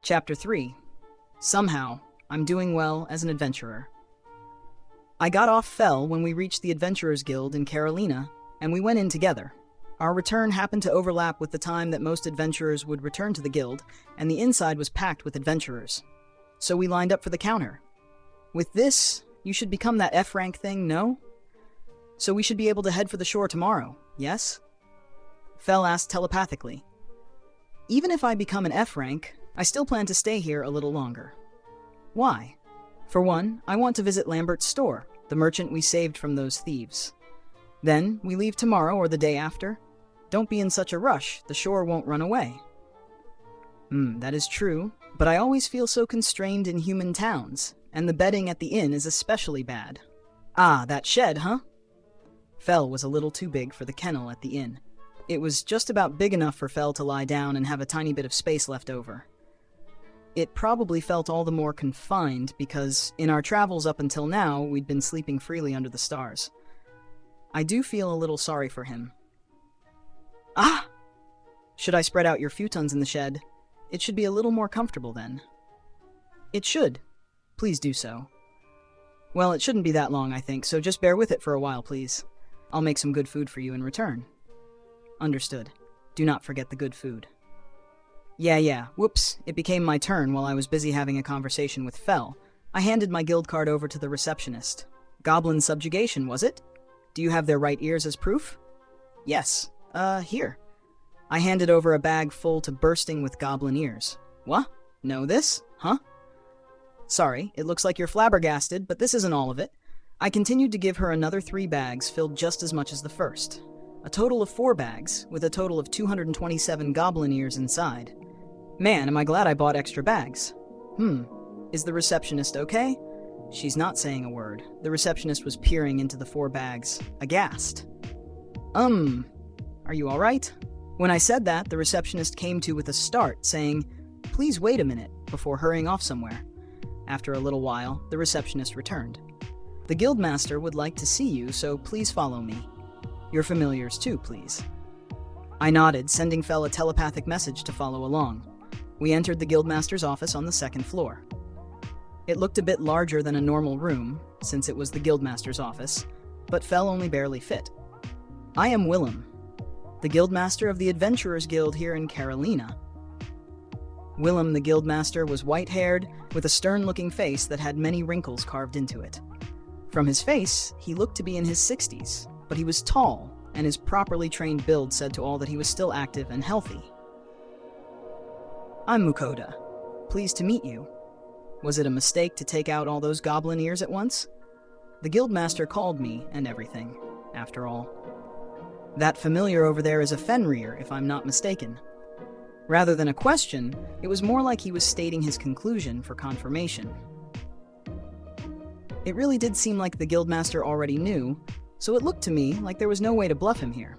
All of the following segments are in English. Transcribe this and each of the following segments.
Chapter 3. Somehow, I'm doing well as an adventurer. I got off Fell when we reached the Adventurers Guild in Carolina, and we went in together. Our return happened to overlap with the time that most adventurers would return to the guild, and the inside was packed with adventurers. So we lined up for the counter. With this, you should become that F-rank thing, no? So we should be able to head for the shore tomorrow, yes? Fell asked telepathically. Even if I become an F-rank, I still plan to stay here a little longer. Why? For one, I want to visit Lambert's store, the merchant we saved from those thieves. Then, we leave tomorrow or the day after. Don't be in such a rush, the shore won't run away. That is true, but I always feel so constrained in human towns, and the bedding at the inn is especially bad. Ah, that shed, huh? Fell was a little too big for the kennel at the inn. It was just about big enough for Fell to lie down and have a tiny bit of space left over. It probably felt all the more confined because, in our travels up until now, we'd been sleeping freely under the stars. I do feel a little sorry for him. Ah! Should I spread out your futons in the shed? It should be a little more comfortable then. It should. Please do so. Well, it shouldn't be that long, I think, so just bear with it for a while, please. I'll make some good food for you in return. Understood. Do not forget the good food. Yeah, whoops, it became my turn while I was busy having a conversation with Fell. I handed my guild card over to the receptionist. Goblin subjugation, was it? Do you have their right ears as proof? Yes. Here. I handed over a bag full to bursting with goblin ears. What? Know this? Huh? Sorry, it looks like you're flabbergasted, but this isn't all of it. I continued to give her another 3 bags filled just as much as the first. A total of 4 bags, with a total of 227 goblin ears inside. Man, am I glad I bought extra bags. Is the receptionist okay? She's not saying a word. The receptionist was peering into the 4 bags, aghast. Are you all right? When I said that, the receptionist came to with a start, saying, "Please wait a minute," before hurrying off somewhere. After a little while, the receptionist returned. "The guildmaster would like to see you, so please follow me. Your familiars too, please." I nodded, sending Fell a telepathic message to follow along. We entered the guildmaster's office on the 2nd floor. It looked a bit larger than a normal room, since it was the guildmaster's office, but Fell only barely fit. I am Willem, the guildmaster of the Adventurers Guild here in Carolina. Willem the guildmaster was white-haired, with a stern-looking face that had many wrinkles carved into it. From his face, he looked to be in his 60s, but he was tall, and his properly trained build said to all that he was still active and healthy. I'm Mukohda. Pleased to meet you. Was it a mistake to take out all those goblin ears at once? The guildmaster called me and everything, after all. That familiar over there is a Fenrir, if I'm not mistaken. Rather than a question, it was more like he was stating his conclusion for confirmation. It really did seem like the guildmaster already knew, so it looked to me like there was no way to bluff him here.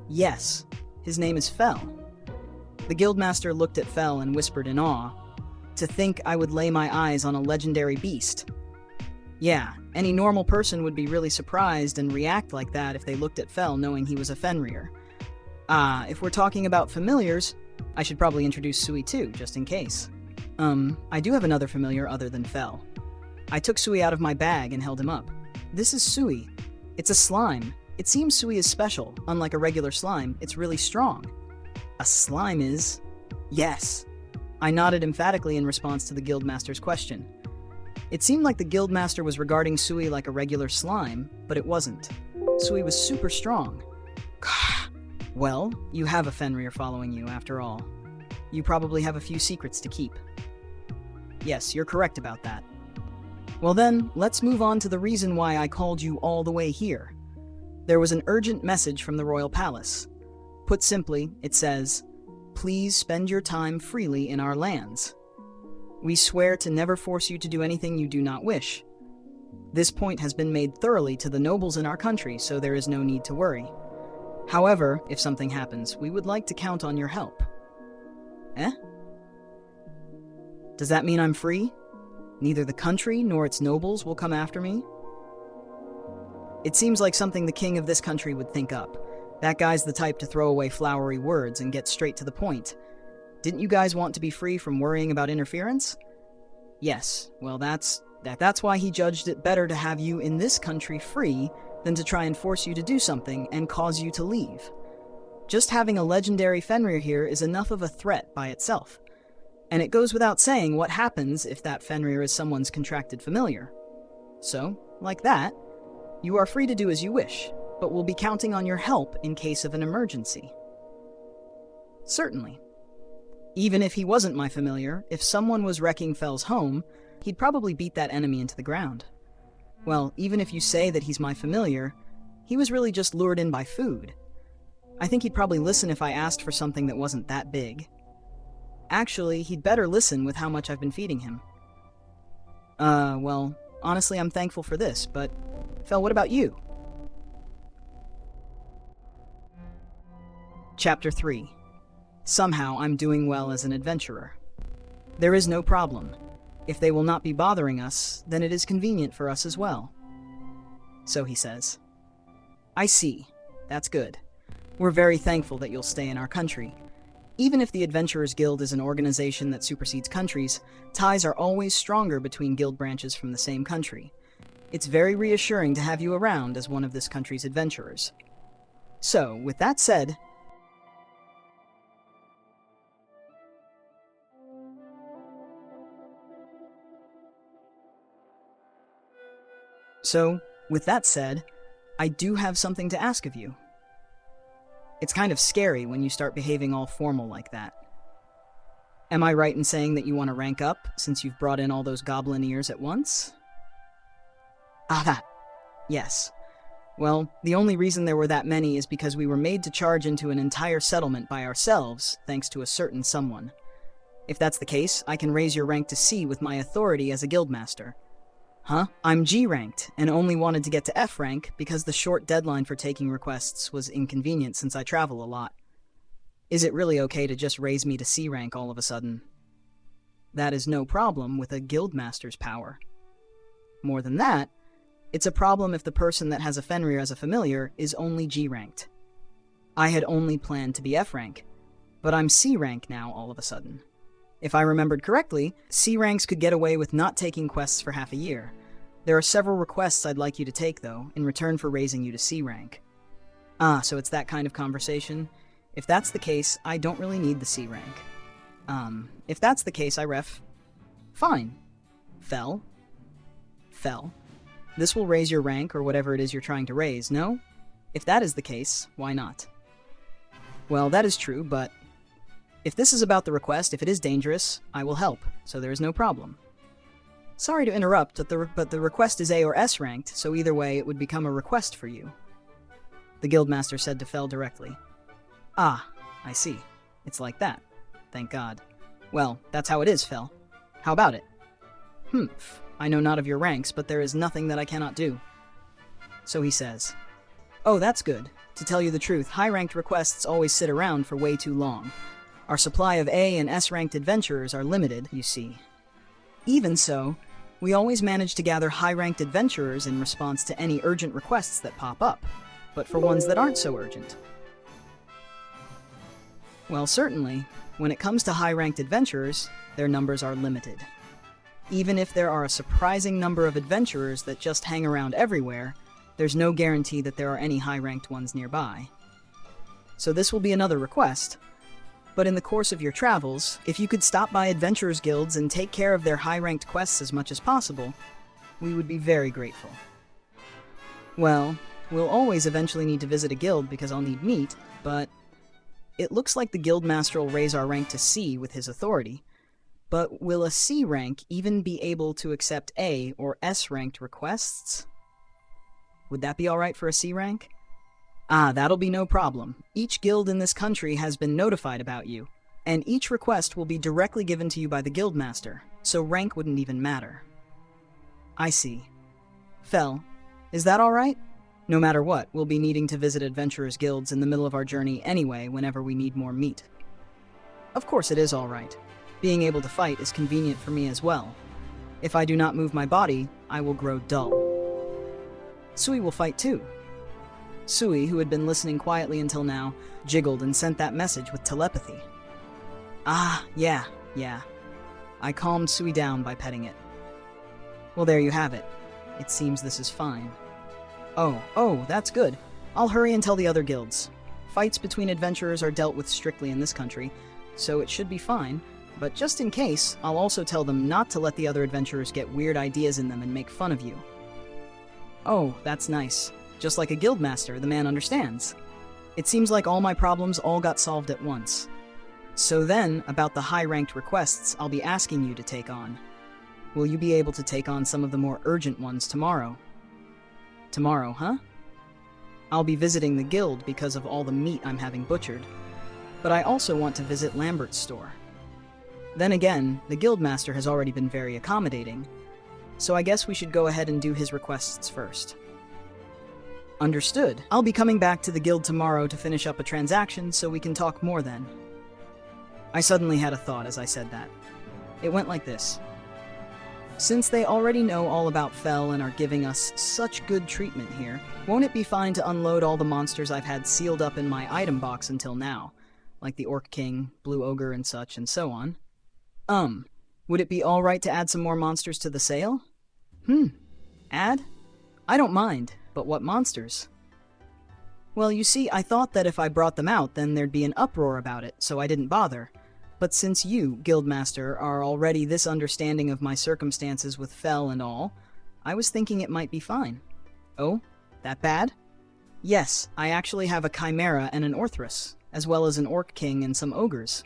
Yes, his name is Fell. The guildmaster looked at Fell and whispered in awe, "To think I would lay my eyes on a legendary beast." Yeah, any normal person would be really surprised and react like that if they looked at Fell knowing he was a Fenrir. If we're talking about familiars, I should probably introduce Sui too, just in case. I do have another familiar other than Fell. I took Sui out of my bag and held him up. This is Sui. It's a slime. It seems Sui is special. Unlike a regular slime, it's really strong. A slime is? Yes. I nodded emphatically in response to the guildmaster's question. It seemed like the guildmaster was regarding Sui like a regular slime, but it wasn't. Sui was super strong. Well, you have a Fenrir following you, after all. You probably have a few secrets to keep. Yes, you're correct about that. Well then, let's move on to the reason why I called you all the way here. There was an urgent message from the royal palace. Put simply, it says, "Please spend your time freely in our lands. We swear to never force you to do anything you do not wish. This point has been made thoroughly to the nobles in our country, so there is no need to worry. However, if something happens, we would like to count on your help." Eh? Does that mean I'm free? Neither the country nor its nobles will come after me? It seems like something the king of this country would think up. That guy's the type to throw away flowery words and get straight to the point. Didn't you guys want to be free from worrying about interference? Yes, well that's why he judged it better to have you in this country free than to try and force you to do something and cause you to leave. Just having a legendary Fenrir here is enough of a threat by itself. And it goes without saying what happens if that Fenrir is someone's contracted familiar. So, like that, you are free to do as you wish, but we'll be counting on your help in case of an emergency. Certainly. Even if he wasn't my familiar, if someone was wrecking Fell's home, he'd probably beat that enemy into the ground. Well, even if you say that he's my familiar, he was really just lured in by food. I think he'd probably listen if I asked for something that wasn't that big. Actually, he'd better listen with how much I've been feeding him. Well, honestly, I'm thankful for this, but Fell, what about you? Chapter 3. Somehow I'm doing well as an adventurer. There is no problem. If they will not be bothering us, then it is convenient for us as well. So he says. I see. That's good. We're very thankful that you'll stay in our country. Even if the Adventurers Guild is an organization that supersedes countries, ties are always stronger between guild branches from the same country. It's very reassuring to have you around as one of this country's adventurers. So, with that said, I do have something to ask of you. It's kind of scary when you start behaving all formal like that. Am I right in saying that you want to rank up, since you've brought in all those goblin ears at once? That. Yes. Well, the only reason there were that many is because we were made to charge into an entire settlement by ourselves, thanks to a certain someone. If that's the case, I can raise your rank to C with my authority as a guildmaster. Huh? I'm G ranked, and only wanted to get to F rank because the short deadline for taking requests was inconvenient since I travel a lot. Is it really okay to just raise me to C rank all of a sudden? That is no problem with a guildmaster's power. More than that, it's a problem if the person that has a Fenrir as a familiar is only G ranked. I had only planned to be F rank, but I'm C rank now all of a sudden. If I remembered correctly, C ranks could get away with not taking quests for half a year. There are several requests I'd like you to take, though, in return for raising you to C rank. So it's that kind of conversation? If that's the case, I don't really need the C rank. If that's the case, I ref. Fine. Fell. This will raise your rank or whatever it is you're trying to raise, no? If that is the case, why not? Well, that is true, but if this is about the request, if it is dangerous, I will help, so there is no problem. Sorry to interrupt, but the request is A or S ranked, so either way it would become a request for you. The guildmaster said to Fell directly. Ah, I see. It's like that. Thank God. Well, that's how it is, Fell. How about it? Humph. I know not of your ranks, but there is nothing that I cannot do. So he says, Oh, that's good. To tell you the truth, high-ranked requests always sit around for way too long. Our supply of A and S-ranked adventurers are limited, you see. Even so, we always manage to gather high-ranked adventurers in response to any urgent requests that pop up, but for ones that aren't so urgent. Well, certainly, when it comes to high-ranked adventurers, their numbers are limited. Even if there are a surprising number of adventurers that just hang around everywhere, there's no guarantee that there are any high-ranked ones nearby. So this will be another request, but in the course of your travels, if you could stop by adventurers' guilds and take care of their high-ranked quests as much as possible, we would be very grateful. Well, we'll always eventually need to visit a guild because I'll need meat, but it looks like the guildmaster will raise our rank to C with his authority. But will a C rank even be able to accept A or S ranked requests? Would that be alright for a C rank? That'll be no problem. Each guild in this country has been notified about you, and each request will be directly given to you by the guildmaster, so rank wouldn't even matter. I see. Fell, is that alright? No matter what, we'll be needing to visit adventurers' guilds in the middle of our journey anyway whenever we need more meat. Of course it is alright. Being able to fight is convenient for me as well. If I do not move my body, I will grow dull. Sui will fight too. Sui, who had been listening quietly until now, jiggled and sent that message with telepathy. Ah, yeah. I calmed Sui down by petting it. Well, there you have it. It seems this is fine. Oh, that's good. I'll hurry and tell the other guilds. Fights between adventurers are dealt with strictly in this country, so it should be fine, but just in case, I'll also tell them not to let the other adventurers get weird ideas in them and make fun of you. Oh, that's nice. Just like a guildmaster, the man understands. It seems like all my problems all got solved at once. So then, about the high-ranked requests I'll be asking you to take on. Will you be able to take on some of the more urgent ones tomorrow? Tomorrow, huh? I'll be visiting the guild because of all the meat I'm having butchered, but I also want to visit Lambert's store. Then again, the guildmaster has already been very accommodating, so I guess we should go ahead and do his requests first. Understood. I'll be coming back to the guild tomorrow to finish up a transaction, so we can talk more then. I suddenly had a thought as I said that. It went like this. Since they already know all about Fel and are giving us such good treatment here, won't it be fine to unload all the monsters I've had sealed up in my item box until now, like the Orc King, Blue Ogre, and such, and so on? Would it be alright to add some more monsters to the sale? Add? I don't mind, but what monsters? Well, you see, I thought that if I brought them out, then there'd be an uproar about it, so I didn't bother. But since you, Guildmaster, are already this understanding of my circumstances with Fel and all, I was thinking it might be fine. Oh? That bad? Yes, I actually have a Chimera and an Orthrus, as well as an Orc King and some Ogres.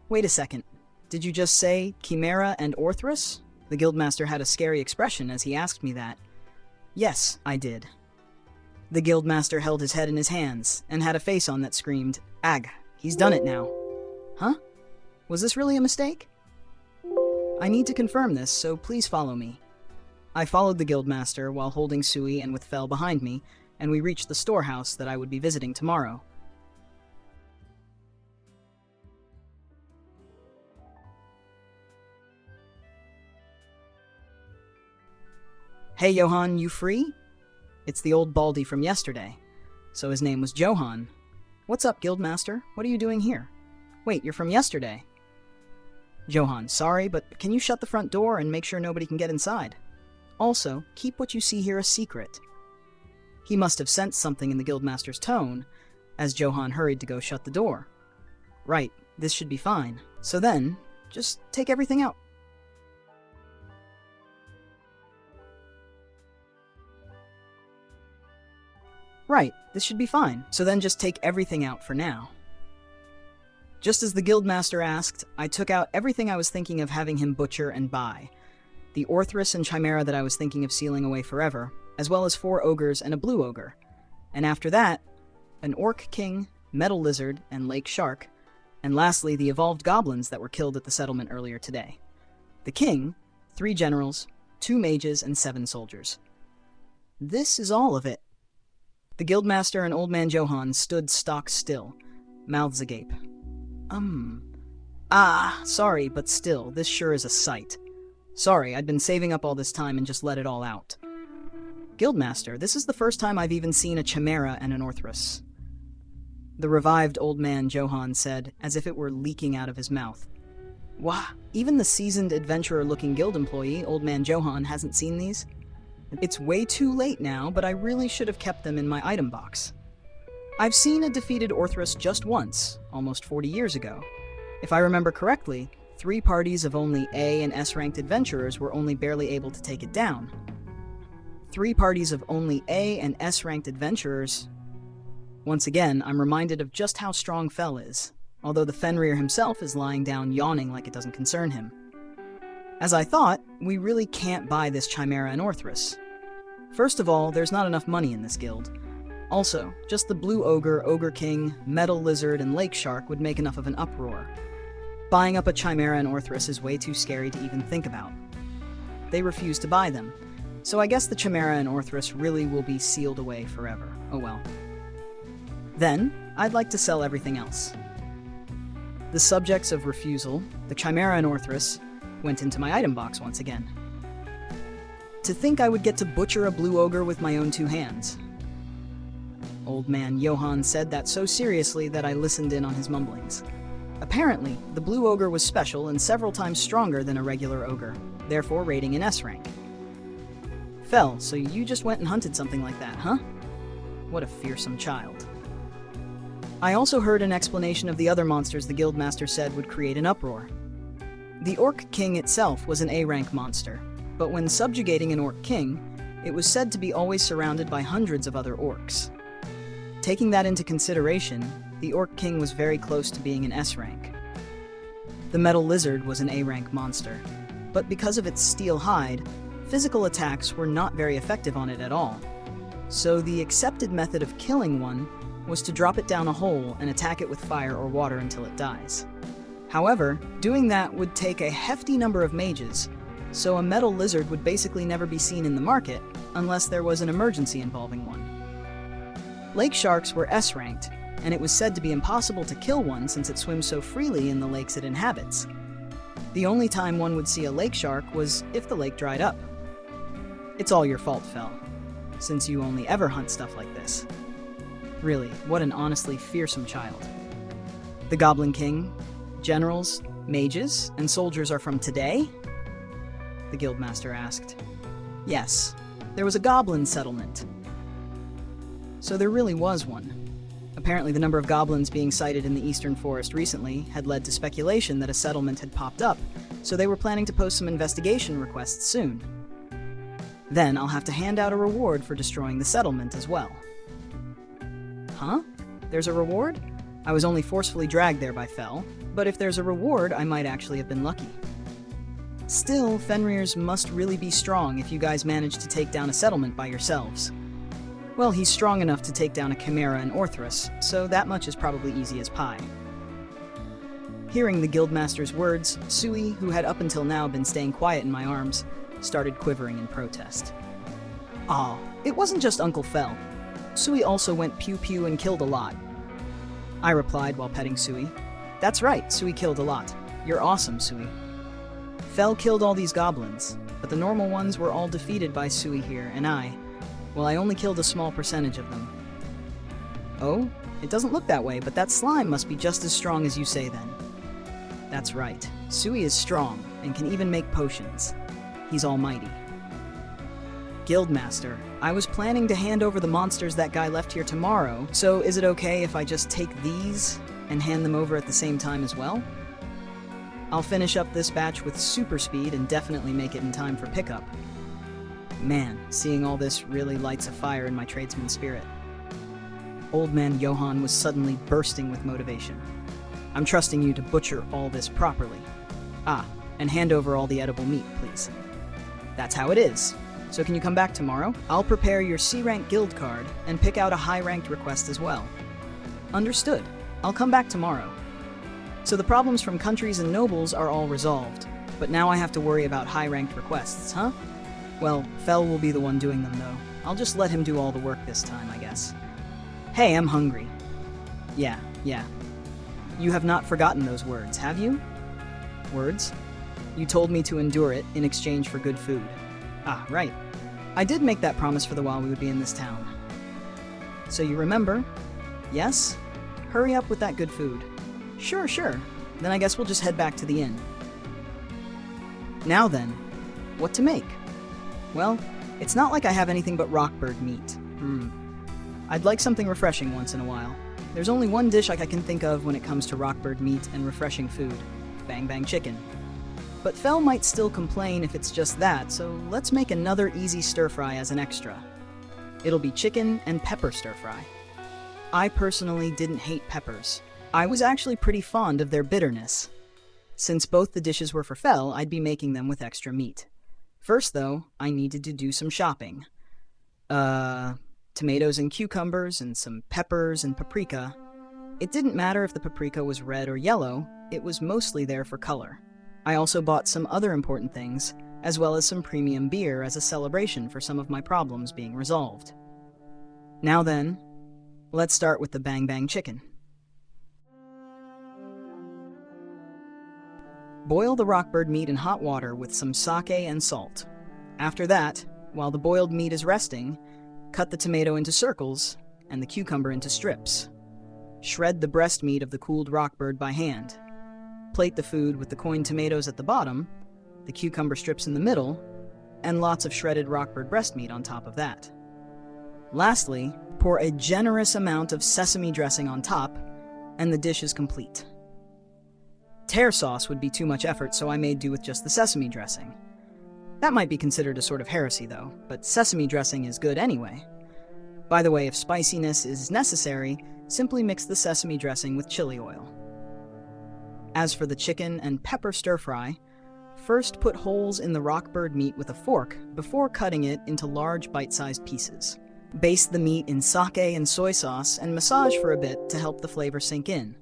Wait a second. Did you just say Chimera and Orthrus? The Guildmaster had a scary expression as he asked me that. Yes, I did. The Guildmaster held his head in his hands, and had a face on that screamed, Ag, he's done it now. Huh? Was this really a mistake? I need to confirm this, so please follow me. I followed the Guildmaster while holding Sui and with Fel behind me, and we reached the storehouse that I would be visiting tomorrow. Hey Johan, you free? It's the old baldy from yesterday. So his name was Johan. What's up, Guildmaster? What are you doing here? Wait, you're from yesterday. Johan, sorry, but can you shut the front door and make sure nobody can get inside? Also, keep what you see here a secret. He must have sensed something in the Guildmaster's tone, as Johan hurried to go shut the door. Right, this should be fine. So then, just take everything out. Right, this should be fine. So then just take everything out for now. Just as the Guildmaster asked, I took out everything I was thinking of having him butcher and buy. The Orthrus and Chimera that I was thinking of sealing away forever, as well as 4 ogres and a blue ogre. And after that, an Orc King, Metal Lizard, and Lake Shark, and lastly the evolved goblins that were killed at the settlement earlier today. The King, 3 generals, 2 mages, and 7 soldiers. This is all of it. The Guildmaster and Old Man Johan stood stock still, mouths agape. Sorry, but still, this sure is a sight. Sorry, I'd been saving up all this time and just let it all out. Guildmaster, this is the first time I've even seen a Chimera and an Orthrus. The revived Old Man Johan said, as if it were leaking out of his mouth. Wah, even the seasoned adventurer-looking guild employee, Old Man Johan, hasn't seen these? It's way too late now, but I really should have kept them in my item box. I've seen a defeated Orthrus just once, almost 40 years ago. If I remember correctly, 3 parties of only A and S-ranked adventurers were only barely able to take it down. 3 parties of only A and S-ranked adventurers. Once again, I'm reminded of just how strong Fel is, although the Fenrir himself is lying down yawning like it doesn't concern him. As I thought, we really can't buy this Chimera and Orthrus. First of all, there's not enough money in this guild. Also, just the Blue Ogre, Ogre King, Metal Lizard, and Lake Shark would make enough of an uproar. Buying up a Chimera and Orthrus is way too scary to even think about. They refuse to buy them, so I guess the Chimera and Orthrus really will be sealed away forever. Oh well. Then, I'd like to sell everything else. The subjects of refusal, the Chimera and Orthrus, went into my item box once again. To think I would get to butcher a Blue Ogre with my own 2 hands. Old Man Johan said that so seriously that I listened in on his mumblings. Apparently, the blue ogre was special and several times stronger than a regular ogre, therefore rating an S rank. Fel, so you just went and hunted something like that, huh? What a fearsome child. I also heard an explanation of the other monsters the guildmaster said would create an uproar. The Orc King itself was an A-rank monster, but when subjugating an Orc King, it was said to be always surrounded by hundreds of other orcs. Taking that into consideration, the Orc King was very close to being an S rank. The Metal Lizard was an A-rank monster, but because of its steel hide, physical attacks were not very effective on it at all. So the accepted method of killing one was to drop it down a hole and attack it with fire or water until it dies. However, doing that would take a hefty number of mages, so a metal lizard would basically never be seen in the market unless there was an emergency involving one. Lake sharks were S-ranked, and it was said to be impossible to kill one since it swims so freely in the lakes it inhabits. The only time one would see a lake shark was if the lake dried up. It's all your fault, Fel, since you only ever hunt stuff like this. Really, what an honestly fearsome child. The Goblin King, generals, mages, and soldiers are from today? The guildmaster asked. Yes, there was a goblin settlement. So there really was one. Apparently the number of goblins being sighted in the eastern forest recently had led to speculation that a settlement had popped up, so they were planning to post some investigation requests soon. Then I'll have to hand out a reward for destroying the settlement as well. Huh? There's a reward? I was only forcefully dragged there by Fel, but if there's a reward, I might actually have been lucky. Still, Fenrir's must really be strong if you guys manage to take down a settlement by yourselves. Well, he's strong enough to take down a chimera and Orthrus, so that much is probably easy as pie. Hearing the guildmaster's words, Sui, who had up until now been staying quiet in my arms, started quivering in protest. Ah, it wasn't just Uncle Fel. Sui also went pew-pew and killed a lot. I replied while petting Sui. That's right, Sui killed a lot. You're awesome, Sui. Fel killed all these goblins, but the normal ones were all defeated by Sui here, and I only killed a small percentage of them. Oh, it doesn't look that way, but that slime must be just as strong as you say then. That's right, Sui is strong, and can even make potions. He's almighty. Guildmaster, I was planning to hand over the monsters that guy left here tomorrow, so is it okay if I just take these and hand them over at the same time as well? I'll finish up this batch with super speed and definitely make it in time for pickup. Man, seeing all this really lights a fire in my tradesman spirit. Old man Johann was suddenly bursting with motivation. I'm trusting you to butcher all this properly. Ah, and hand over all the edible meat, please. That's how it is. So can you come back tomorrow? I'll prepare your C-rank guild card and pick out a high-ranked request as well. Understood. I'll come back tomorrow. So the problems from countries and nobles are all resolved, but now I have to worry about high-ranked requests, huh? Well, Fel will be the one doing them, though. I'll just let him do all the work this time, I guess. Hey, I'm hungry. Yeah. You have not forgotten those words, have you? Words? You told me to endure it in exchange for good food. Ah, right. I did make that promise for the while we would be in this town. So you remember? Yes? Hurry up with that good food. Sure. Then I guess we'll just head back to the inn. Now then, what to make? Well, it's not like I have anything but rockbird meat. I'd like something refreshing once in a while. There's only one dish I can think of when it comes to rockbird meat and refreshing food. Bang Bang Chicken. But Fel might still complain if it's just that, so let's make another easy stir-fry as an extra. It'll be chicken and pepper stir-fry. I personally didn't hate peppers. I was actually pretty fond of their bitterness. Since both the dishes were for Fel, I'd be making them with extra meat. First, though, I needed to do some shopping. Tomatoes and cucumbers, and some peppers and paprika. It didn't matter if the paprika was red or yellow, it was mostly there for color. I also bought some other important things, as well as some premium beer as a celebration for some of my problems being resolved. Now then, let's start with the Bang Bang Chicken. Boil the rockbird meat in hot water with some sake and salt. After that, while the boiled meat is resting, cut the tomato into circles and the cucumber into strips. Shred the breast meat of the cooled rockbird by hand, Plate the food with the coined tomatoes at the bottom, the cucumber strips in the middle, and lots of shredded rockbird breast meat on top of that. Lastly, pour a generous amount of sesame dressing on top, and the dish is complete. Tare sauce would be too much effort, so I made do with just the sesame dressing. That might be considered a sort of heresy, though, but sesame dressing is good anyway. By the way, if spiciness is necessary, simply mix the sesame dressing with chili oil. As for the chicken and pepper stir-fry, first put holes in the rockbird meat with a fork before cutting it into large bite-sized pieces. Baste the meat in sake and soy sauce and massage for a bit to help the flavor sink in.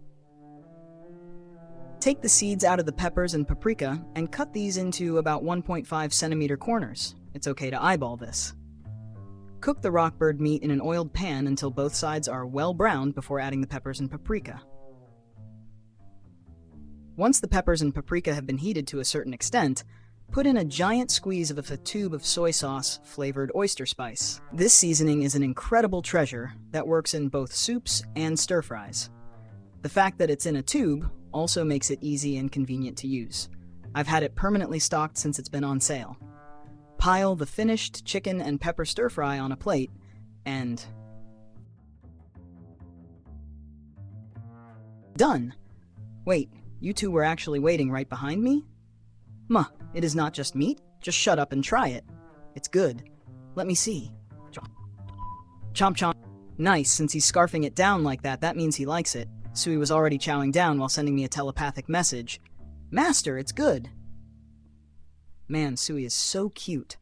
Take the seeds out of the peppers and paprika and cut these into about 1.5 centimeter corners. It's okay to eyeball this. Cook the rockbird meat in an oiled pan until both sides are well browned before adding the peppers and paprika. Once the peppers and paprika have been heated to a certain extent, put in a giant squeeze of a tube of soy sauce flavored oyster spice. This seasoning is an incredible treasure that works in both soups and stir-fries. The fact that it's in a tube also makes it easy and convenient to use. I've had it permanently stocked since it's been on sale. Pile the finished chicken and pepper stir-fry on a plate, and done! Wait, you two were actually waiting right behind me? It is not just meat? Just shut up and try it. It's good. Let me see. Chomp chomp. Nice, since he's scarfing it down like that, that means he likes it. Sui was already chowing down while sending me a telepathic message. Master, it's good. Man, Sui is so cute.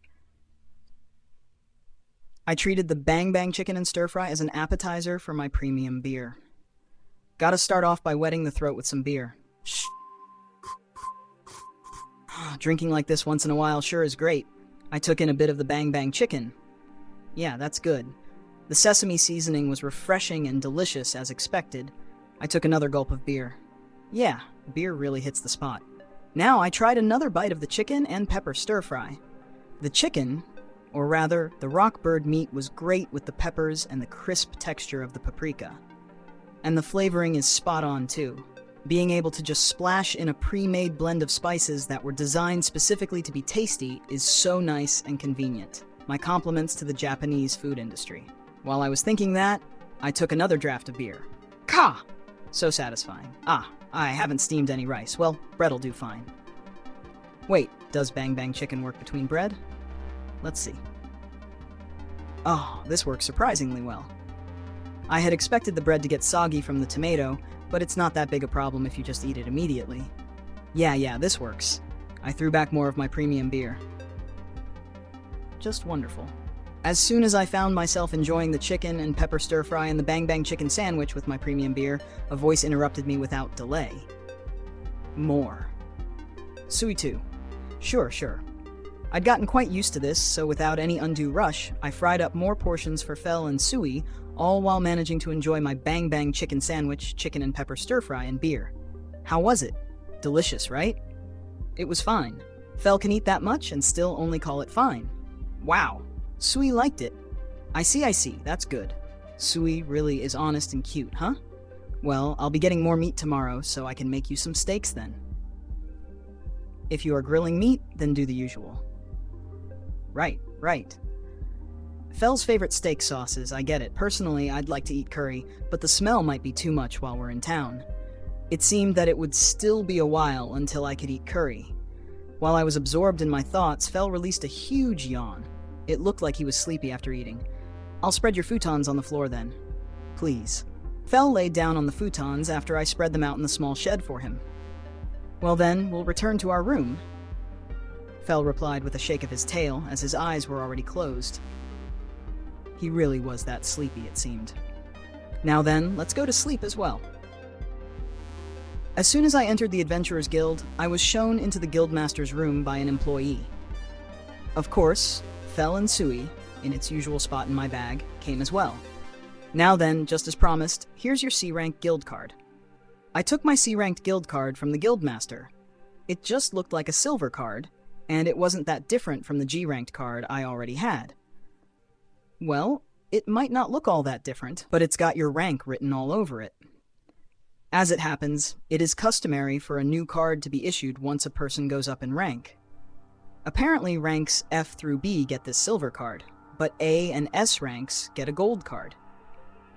I treated the Bang Bang chicken and stir-fry as an appetizer for my premium beer. Gotta start off by wetting the throat with some beer. Shh. Drinking like this once in a while sure is great. I took in a bit of the Bang Bang chicken. Yeah, that's good. The sesame seasoning was refreshing and delicious as expected. I took another gulp of beer. Yeah, beer really hits the spot. Now I tried another bite of the chicken and pepper stir-fry. The chicken, or rather, the rockbird meat was great with the peppers and the crisp texture of the paprika. And the flavoring is spot on too. Being able to just splash in a pre-made blend of spices that were designed specifically to be tasty is so nice and convenient. My compliments to the Japanese food industry. While I was thinking that, I took another draft of beer. Ka! So satisfying. I haven't steamed any rice. Well, bread'll do fine. Wait, does Bang Bang chicken work between bread? Let's see. Oh, this works surprisingly well. I had expected the bread to get soggy from the tomato, but it's not that big a problem if you just eat it immediately. Yeah, this works. I threw back more of my premium beer. Just wonderful. As soon as I found myself enjoying the chicken and pepper stir-fry and the Bang Bang chicken sandwich with my premium beer, a voice interrupted me without delay. More. Sui too. Sure. I'd gotten quite used to this, so without any undue rush, I fried up more portions for Fel and Sui, all while managing to enjoy my Bang Bang chicken sandwich, chicken and pepper stir-fry, and beer. How was it? Delicious, right? It was fine. Fel can eat that much and still only call it fine. Wow. Sui liked it. I see, that's good. Sui really is honest and cute, huh? Well, I'll be getting more meat tomorrow, so I can make you some steaks then. If you are grilling meat, then do the usual. Right. Fel's favorite steak sauces, I get it. Personally, I'd like to eat curry, but the smell might be too much while we're in town. It seemed that it would still be a while until I could eat curry. While I was absorbed in my thoughts, Fel released a huge yawn. It looked like he was sleepy after eating. I'll spread your futons on the floor then. Please. Fel laid down on the futons after I spread them out in the small shed for him. Well then, we'll return to our room. Fel replied with a shake of his tail, as his eyes were already closed. He really was that sleepy, it seemed. Now then, let's go to sleep as well. As soon as I entered the Adventurers Guild, I was shown into the Guildmaster's room by an employee. Of course, Fel and Sui, in its usual spot in my bag, came as well. Now then, just as promised, here's your C-Rank Guild card. I took my C-Ranked Guild card from the Guildmaster. It just looked like a silver card, and it wasn't that different from the G-Ranked card I already had. Well, it might not look all that different, but it's got your rank written all over it. As it happens, it is customary for a new card to be issued once a person goes up in rank. Apparently, ranks F through B get this silver card, but A and S ranks get a gold card.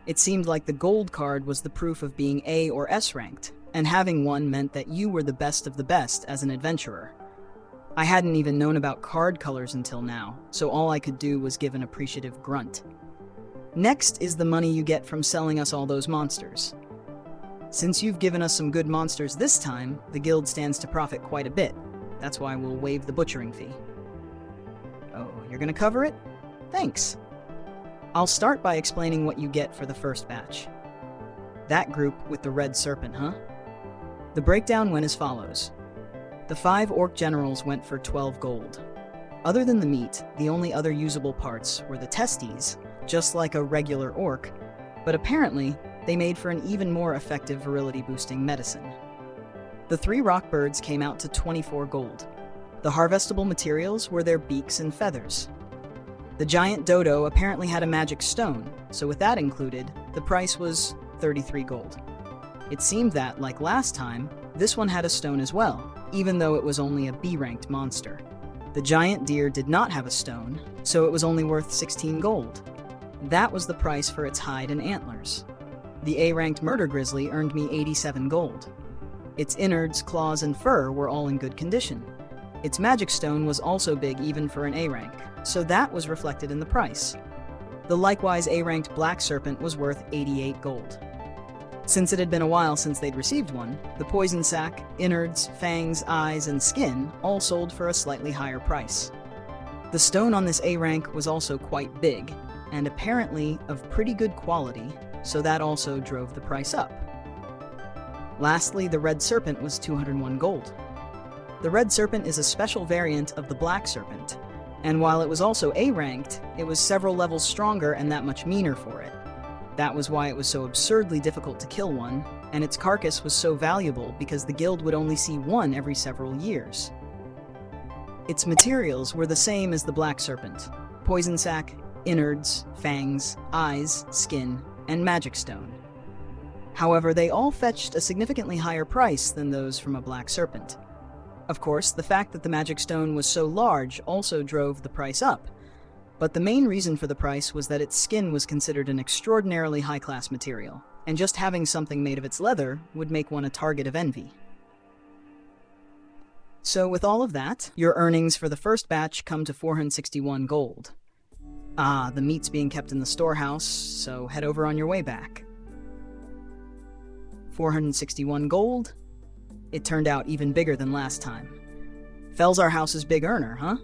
It seemed like the gold card was the proof of being A or S ranked, and having one meant that you were the best of the best as an adventurer. I hadn't even known about card colors until now, so all I could do was give an appreciative grunt. Next is the money you get from selling us all those monsters. Since you've given us some good monsters this time, the guild stands to profit quite a bit. That's why we'll waive the butchering fee. Oh, you're gonna cover it? Thanks. I'll start by explaining what you get for the first batch. That group with the red serpent, huh? The breakdown went as follows. The 5 orc generals went for 12 gold. Other than the meat, the only other usable parts were the testes, just like a regular orc, but apparently they made for an even more effective virility-boosting medicine. The 3 rock birds came out to 24 gold. The harvestable materials were their beaks and feathers. The giant dodo apparently had a magic stone, so with that included, the price was 33 gold. It seemed that, like last time, this one had a stone as well, even though it was only a B-ranked monster. The giant deer did not have a stone, so it was only worth 16 gold. That was the price for its hide and antlers. The A-ranked murder grizzly earned me 87 gold. Its innards, claws, and fur were all in good condition. Its magic stone was also big even for an A rank, so that was reflected in the price. The likewise A-ranked black serpent was worth 88 gold. Since it had been a while since they'd received one, the poison sac, innards, fangs, eyes, and skin all sold for a slightly higher price. The stone on this A rank was also quite big, and apparently of pretty good quality, so that also drove the price up. Lastly, the red serpent was 201 gold. The red serpent is a special variant of the black serpent, and while it was also A-ranked, it was several levels stronger and that much meaner for it. That was why it was so absurdly difficult to kill one, and its carcass was so valuable because the guild would only see one every several years. Its materials were the same as the black serpent: poison sac, innards, fangs, eyes, skin, and magic stone. However, they all fetched a significantly higher price than those from a black serpent. Of course, the fact that the magic stone was so large also drove the price up, but the main reason for the price was that its skin was considered an extraordinarily high-class material, and just having something made of its leather would make one a target of envy. So with all of that, your earnings for the first batch come to 461 gold. Ah, the meat's being kept in the storehouse, so head over on your way back. 461 gold? It turned out even bigger than last time. Fell's our house's big earner, huh?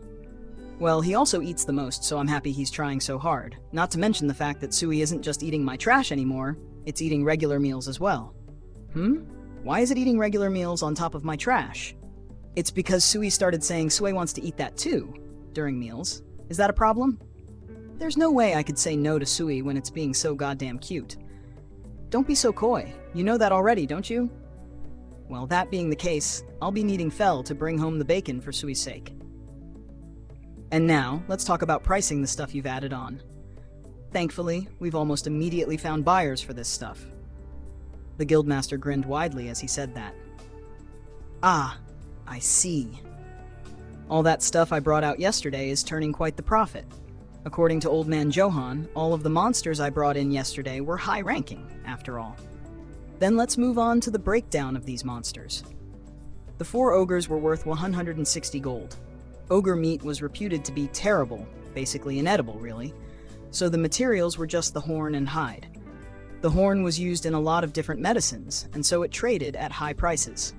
Well, he also eats the most, so I'm happy he's trying so hard. Not to mention the fact that Sui isn't just eating my trash anymore, it's eating regular meals as well. Why is it eating regular meals on top of my trash? It's because Sui started saying Sui wants to eat that too, during meals. Is that a problem? There's no way I could say no to Sui when it's being so goddamn cute. Don't be so coy. You know that already, don't you? Well, that being the case, I'll be needing Fell to bring home the bacon for Sui's sake. And now, let's talk about pricing the stuff you've added on. Thankfully, we've almost immediately found buyers for this stuff. The guildmaster grinned widely as he said that. Ah, I see. All that stuff I brought out yesterday is turning quite the profit. According to Old Man Johan, all of the monsters I brought in yesterday were high-ranking, after all. Then let's move on to the breakdown of these monsters. The 4 ogres were worth 160 gold. Ogre meat was reputed to be terrible, basically inedible really, so the materials were just the horn and hide. The horn was used in a lot of different medicines, and so it traded at high prices.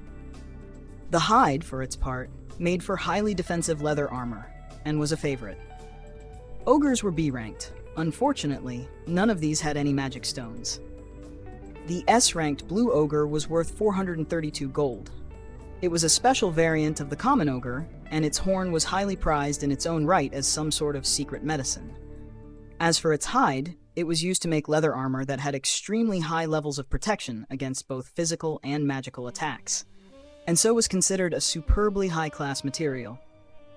The hide, for its part, made for highly defensive leather armor, and was a favorite. Ogres were B-ranked. Unfortunately, none of these had any magic stones. The S-ranked blue ogre was worth 432 gold. It was a special variant of the common ogre, and its horn was highly prized in its own right as some sort of secret medicine. As for its hide, it was used to make leather armor that had extremely high levels of protection against both physical and magical attacks, and so was considered a superbly high-class material.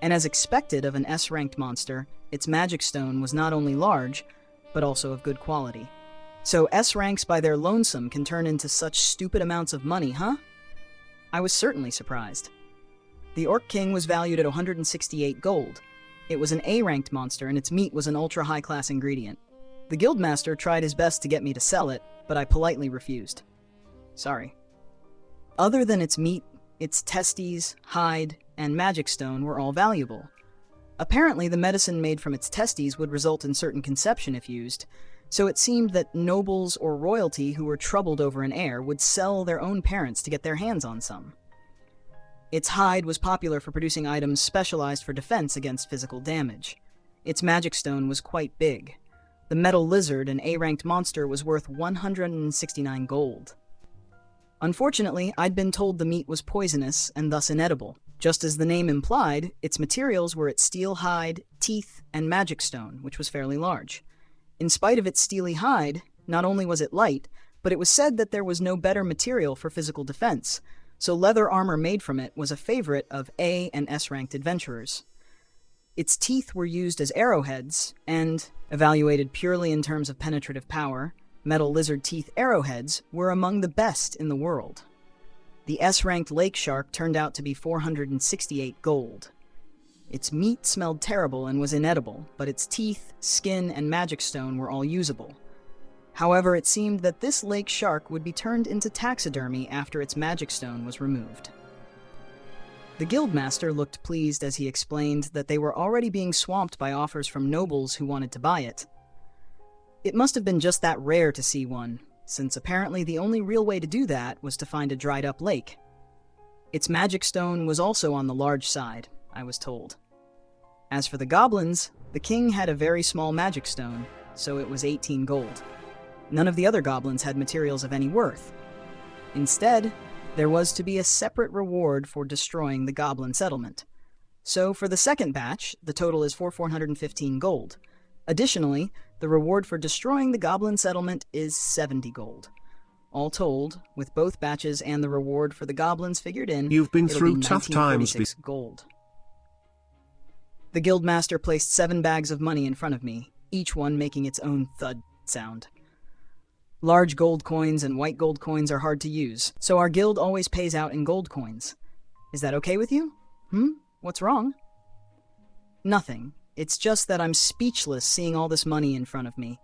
And as expected of an S-ranked monster, its magic stone was not only large, but also of good quality. So S ranks by their lonesome can turn into such stupid amounts of money, huh? I was certainly surprised. The Orc King was valued at 168 gold. It was an A-ranked monster, and its meat was an ultra-high-class ingredient. The Guildmaster tried his best to get me to sell it, but I politely refused. Sorry. Other than its meat, its testes, hide, and magic stone were all valuable. Apparently, the medicine made from its testes would result in certain conception if used, so it seemed that nobles or royalty who were troubled over an heir would sell their own parents to get their hands on some. Its hide was popular for producing items specialized for defense against physical damage. Its magic stone was quite big. The metal lizard, an A-ranked monster, was worth 169 gold. Unfortunately, I'd been told the meat was poisonous and thus inedible. Just as the name implied, its materials were its steel hide, teeth, and magic stone, which was fairly large. In spite of its steely hide, not only was it light, but it was said that there was no better material for physical defense, so leather armor made from it was a favorite of A and S-ranked adventurers. Its teeth were used as arrowheads, and, evaluated purely in terms of penetrative power, metal lizard teeth arrowheads were among the best in the world. The S-ranked lake shark turned out to be 468 gold. Its meat smelled terrible and was inedible, but its teeth, skin, and magic stone were all usable. However, it seemed that this lake shark would be turned into taxidermy after its magic stone was removed. The Guildmaster looked pleased as he explained that they were already being swamped by offers from nobles who wanted to buy it. It must have been just that rare to see one, since apparently the only real way to do that was to find a dried-up lake. Its magic stone was also on the large side, I was told. As for the goblins, the king had a very small magic stone, so it was 18 gold. None of the other goblins had materials of any worth. Instead, there was to be a separate reward for destroying the goblin settlement. So for the second batch, the total is 415 gold. Additionally, the reward for destroying the goblin settlement is 70 gold. All told, with both batches and the reward for the goblins figured in, You've been it'll through be tough times. 1946 gold. The Guildmaster placed 7 bags of money in front of me, each one making its own thud sound. Large gold coins and white gold coins are hard to use, so our guild always pays out in gold coins. Is that okay with you? What's wrong? Nothing. It's just that I'm speechless seeing all this money in front of me.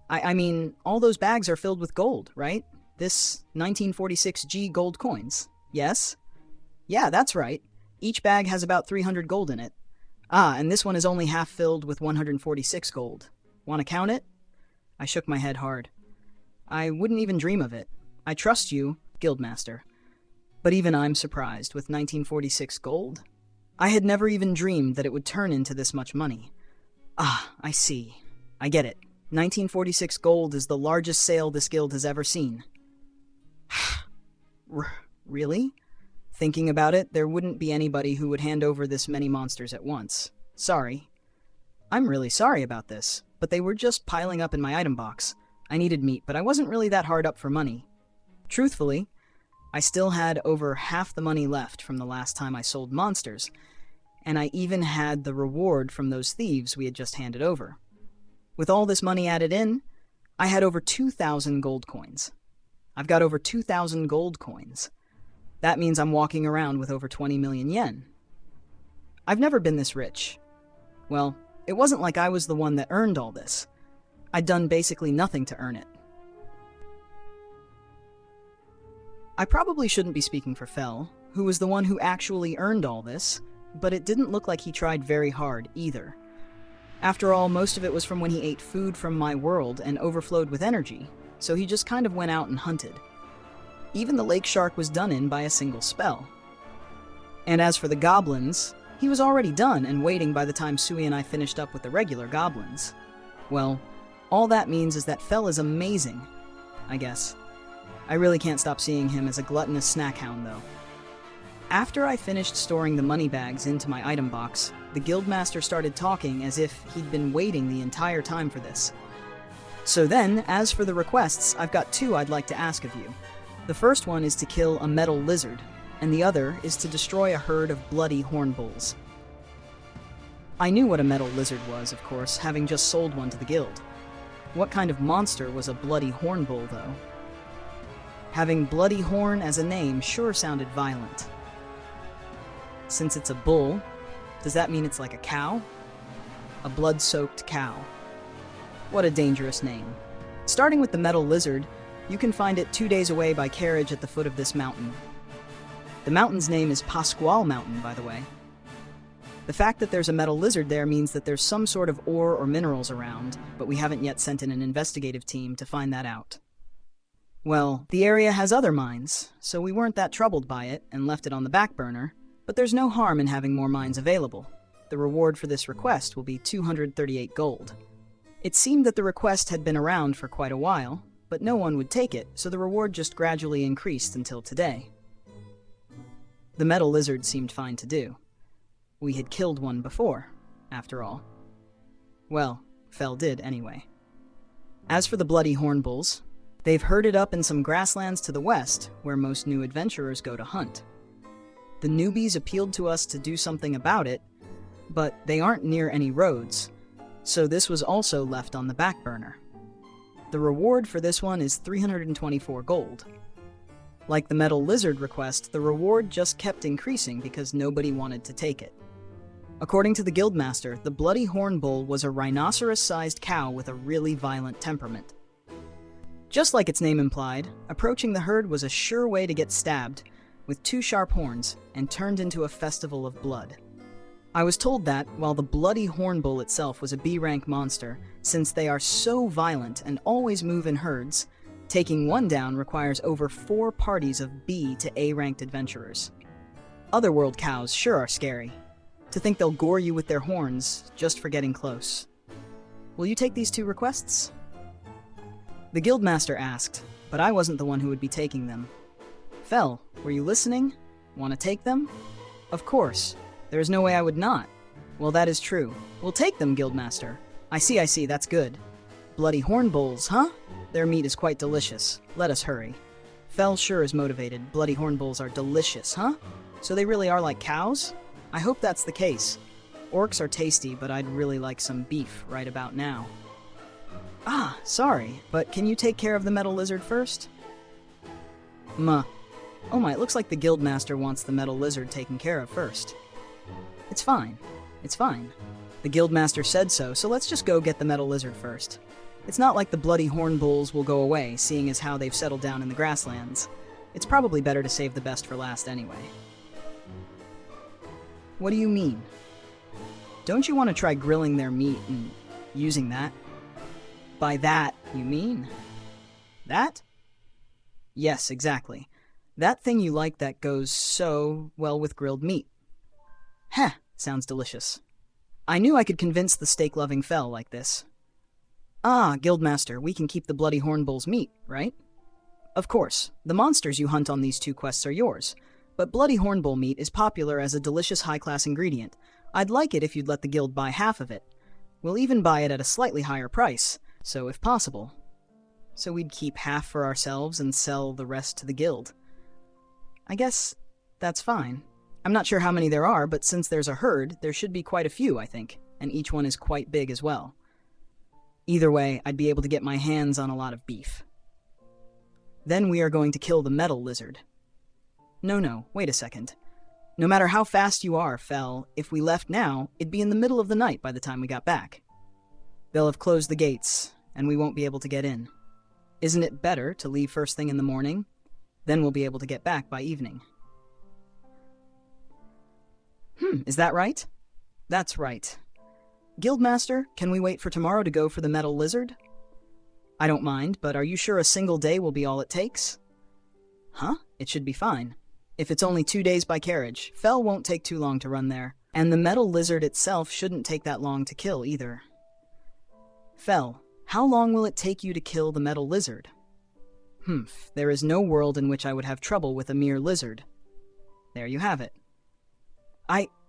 I mean, all those bags are filled with gold, right? This 1946G gold coins. Yes? Yeah, that's right. Each bag has about 300 gold in it. Ah, and this one is only half filled with 146 gold. Want to count it? I shook my head hard. I wouldn't even dream of it. I trust you, Guildmaster. But even I'm surprised with 1946 gold. I had never even dreamed that it would turn into this much money. Ah, I see. I get it. 1946 gold is the largest sale this guild has ever seen. Really? Thinking about it, there wouldn't be anybody who would hand over this many monsters at once. Sorry. I'm really sorry about this, but they were just piling up in my item box. I needed meat, but I wasn't really that hard up for money. Truthfully, I still had over half the money left from the last time I sold monsters, and I even had the reward from those thieves we had just handed over. With all this money added in, I had over 2,000 gold coins. I've got over 2,000 gold coins. That means I'm walking around with over 20 million yen. I've never been this rich. Well, it wasn't like I was the one that earned all this. I'd done basically nothing to earn it. I probably shouldn't be speaking for Fel, who was the one who actually earned all this, but it didn't look like he tried very hard either. After all, most of it was from when he ate food from my world and overflowed with energy, so he just kind of went out and hunted. Even the lake shark was done in by a single spell. And as for the goblins, he was already done and waiting by the time Sui and I finished up with the regular goblins. Well, all that means is that Fel is amazing, I guess. I really can't stop seeing him as a gluttonous snack hound, though. After I finished storing the money bags into my item box, the Guildmaster started talking as if he'd been waiting the entire time for this. So then, as for the requests, I've got 2 I'd like to ask of you. The first one is to kill a metal lizard, and the other is to destroy a herd of bloody horn bulls. I knew what a metal lizard was, of course, having just sold one to the guild. What kind of monster was a bloody horn bull, though? Having bloody horn as a name sure sounded violent. Since it's a bull, does that mean it's like a cow? A blood-soaked cow. What a dangerous name. Starting with the metal lizard, you can find it 2 days away by carriage at the foot of this mountain. The mountain's name is Pasquale Mountain, by the way. The fact that there's a metal lizard there means that there's some sort of ore or minerals around, but we haven't yet sent in an investigative team to find that out. Well, the area has other mines, so we weren't that troubled by it and left it on the back burner, but there's no harm in having more mines available. The reward for this request will be 238 gold. It seemed that the request had been around for quite a while, but no one would take it, so the reward just gradually increased until today. The metal lizard seemed fine to do. We had killed one before, after all. Well, Fell did anyway. As for the bloody horn bulls, they've herded up in some grasslands to the west, where most new adventurers go to hunt. The newbies appealed to us to do something about it, but they aren't near any roads, so this was also left on the back burner. The reward for this one is 324 gold. Like the metal lizard request, the reward just kept increasing because nobody wanted to take it. According to the guildmaster, the bloody horn bull was a rhinoceros-sized cow with a really violent temperament. Just like its name implied, approaching the herd was a sure way to get stabbed, with 2 sharp horns, and turned into a festival of blood. I was told that, while the bloody horn bull itself was a B-rank monster, since they are so violent and always move in herds, taking one down requires over 4 parties of B to A-ranked adventurers. Otherworld cows sure are scary. To think they'll gore you with their horns just for getting close. Will you take these 2 requests? The guildmaster asked, but I wasn't the one who would be taking them. Fell, were you listening? Want to take them? Of course. There is no way I would not. Well, that is true. We'll take them, guildmaster. I see, that's good. Bloody horn bulls, huh? Their meat is quite delicious. Let us hurry. Fell sure is motivated. Bloody horn bulls are delicious, huh? So they really are like cows? I hope that's the case. Orcs are tasty, but I'd really like some beef right about now. Ah, sorry, but can you take care of the metal lizard first? Oh my, it looks like the guildmaster wants the metal lizard taken care of first. It's fine. The guildmaster said so let's just go get the metal lizard first. It's not like the bloody horn bulls will go away, seeing as how they've settled down in the grasslands. It's probably better to save the best for last anyway. What do you mean? Don't you want to try grilling their meat and using that? By that, you mean? That? Yes, exactly. That thing you like that goes so well with grilled meat. Heh, sounds delicious. I knew I could convince the steak-loving Fell like this. Ah, guildmaster, we can keep the bloody horn bull's meat, right? Of course, the monsters you hunt on these 2 quests are yours, but bloody horn bull meat is popular as a delicious high-class ingredient. I'd like it if you'd let the guild buy half of it. We'll even buy it at a slightly higher price, so if possible. So we'd keep half for ourselves and sell the rest to the guild. I guess that's fine. I'm not sure how many there are, but since there's a herd, there should be quite a few, I think, and each one is quite big as well. Either way, I'd be able to get my hands on a lot of beef. Then we are going to kill the metal lizard. No, wait a second. No matter how fast you are, Fell, if we left now, it'd be in the middle of the night by the time we got back. They'll have closed the gates, and we won't be able to get in. Isn't it better to leave first thing in the morning? Then we'll be able to get back by evening. Is that right? That's right. Guildmaster, can we wait for tomorrow to go for the metal lizard? I don't mind, but are you sure a single day will be all it takes? Huh? It should be fine. If it's only 2 days by carriage, Fell won't take too long to run there, and the metal lizard itself shouldn't take that long to kill either. Fell, how long will it take you to kill the metal lizard? There is no world in which I would have trouble with a mere lizard. There you have it.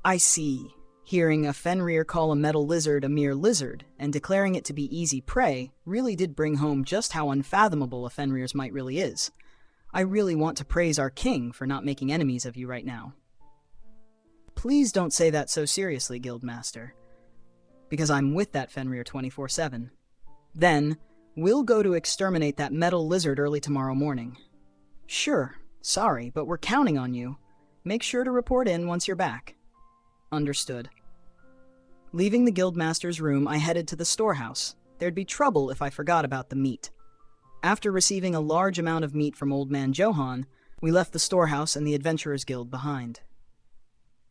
I see. Hearing a Fenrir call a metal lizard a mere lizard, and declaring it to be easy prey, really did bring home just how unfathomable a Fenrir's might really is. I really want to praise our king for not making enemies of you right now. Please don't say that so seriously, Guildmaster, because I'm with that Fenrir 24/7. Then, We'll go to exterminate that metal lizard early tomorrow morning. Sure, sorry, but we're counting on you. Make sure to report in once you're back. Understood. Leaving the guildmaster's room, I headed to the storehouse. There'd be trouble if I forgot about the meat. After receiving a large amount of meat from Old Man Johann, we left the storehouse and the Adventurers Guild behind.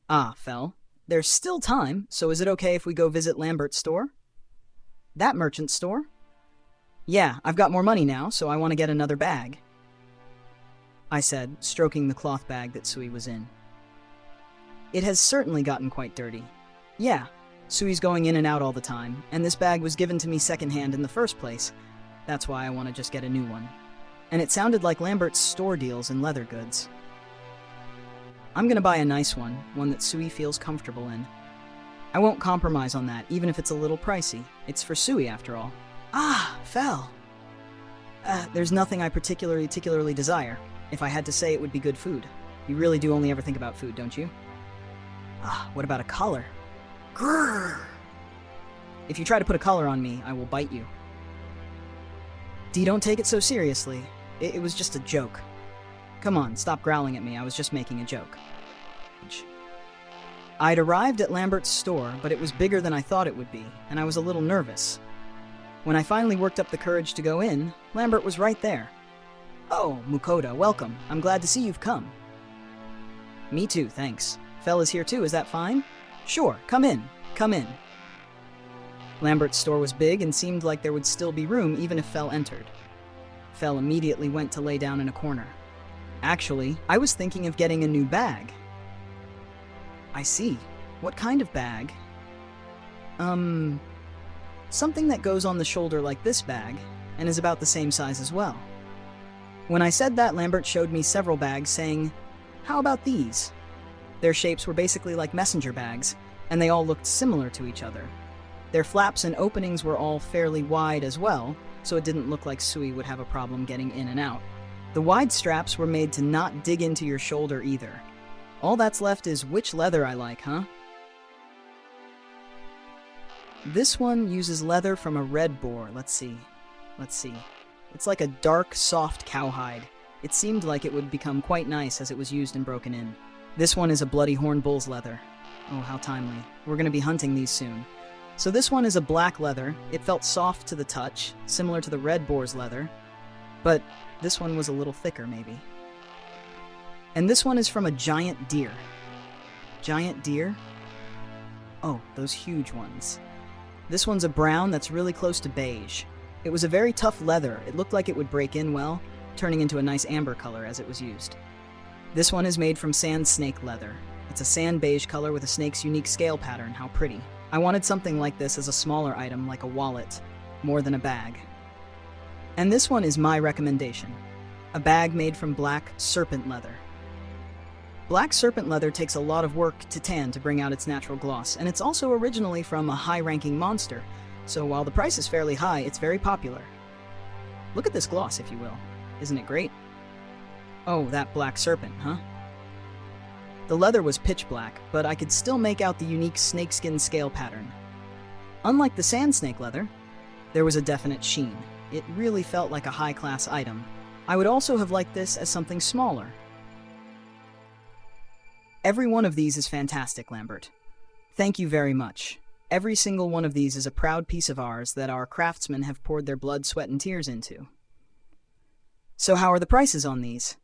Ah, Fel, there's still time, so is it okay if we go visit Lambert's store? That merchant store? Yeah, I've got more money now, so I want to get another bag, I said, stroking the cloth bag that Sui was in. It has certainly gotten quite dirty. Yeah, Sui's going in and out all the time, and this bag was given to me secondhand in the first place. That's why I want to just get a new one. And it sounded like Lambert's store deals in leather goods. I'm gonna buy a nice one that Sui feels comfortable in. I won't compromise on that, even if it's a little pricey. It's for Sui, after all. Ah, Fel. There's nothing I particularly desire. If I had to say, it would be good food. You really do only ever think about food, don't you? Ah, what about a collar? Grrr! If you try to put a collar on me, I will bite you. Dee, don't take it so seriously. It was just a joke. Come on, stop growling at me. I was just making a joke. I'd arrived at Lambert's store, but it was bigger than I thought it would be, and I was a little nervous. When I finally worked up the courage to go in, Lambert was right there. Oh, Mukohda, welcome. I'm glad to see you've come. Me too, thanks. Fel is here too, is that fine? Sure, come in. Come in. Lambert's store was big and seemed like there would still be room even if Fel entered. Fel immediately went to lay down in a corner. Actually, I was thinking of getting a new bag. I see. What kind of bag? Something that goes on the shoulder like this bag, and is about the same size as well. When I said that, Lambert showed me several bags, saying, "How about these?" Their shapes were basically like messenger bags, and they all looked similar to each other. Their flaps and openings were all fairly wide as well, so it didn't look like Sui would have a problem getting in and out. The wide straps were made to not dig into your shoulder either. All that's left is which leather I like, huh? This one uses leather from a red boar. Let's see. It's like a dark, soft cowhide. It seemed like it would become quite nice as it was used and broken in. This one is a bloody horn bull's leather. Oh, how timely. We're going to be hunting these soon. So this one is a black leather. It felt soft to the touch, similar to the red boar's leather. But this one was a little thicker, maybe. And this one is from a giant deer. Giant deer? Oh, those huge ones. This one's a brown that's really close to beige. It was a very tough leather. It looked like it would break in well, turning into a nice amber color as it was used. This one is made from sand snake leather. It's a sand beige color with a snake's unique scale pattern. How pretty. I wanted something like this as a smaller item, like a wallet, more than a bag. And this one is my recommendation. A bag made from black serpent leather. Black serpent leather takes a lot of work to tan to bring out its natural gloss, and it's also originally from a high-ranking monster, so while the price is fairly high, it's very popular. Look at this gloss, if you will. Isn't it great? Oh, that black serpent, huh? The leather was pitch black, but I could still make out the unique snakeskin scale pattern. Unlike the sand snake leather, there was a definite sheen. It really felt like a high-class item. I would also have liked this as something smaller. Every one of these is fantastic, Lambert. Thank you very much. Every single one of these is a proud piece of ours that our craftsmen have poured their blood, sweat, and tears into. So how are the prices on these?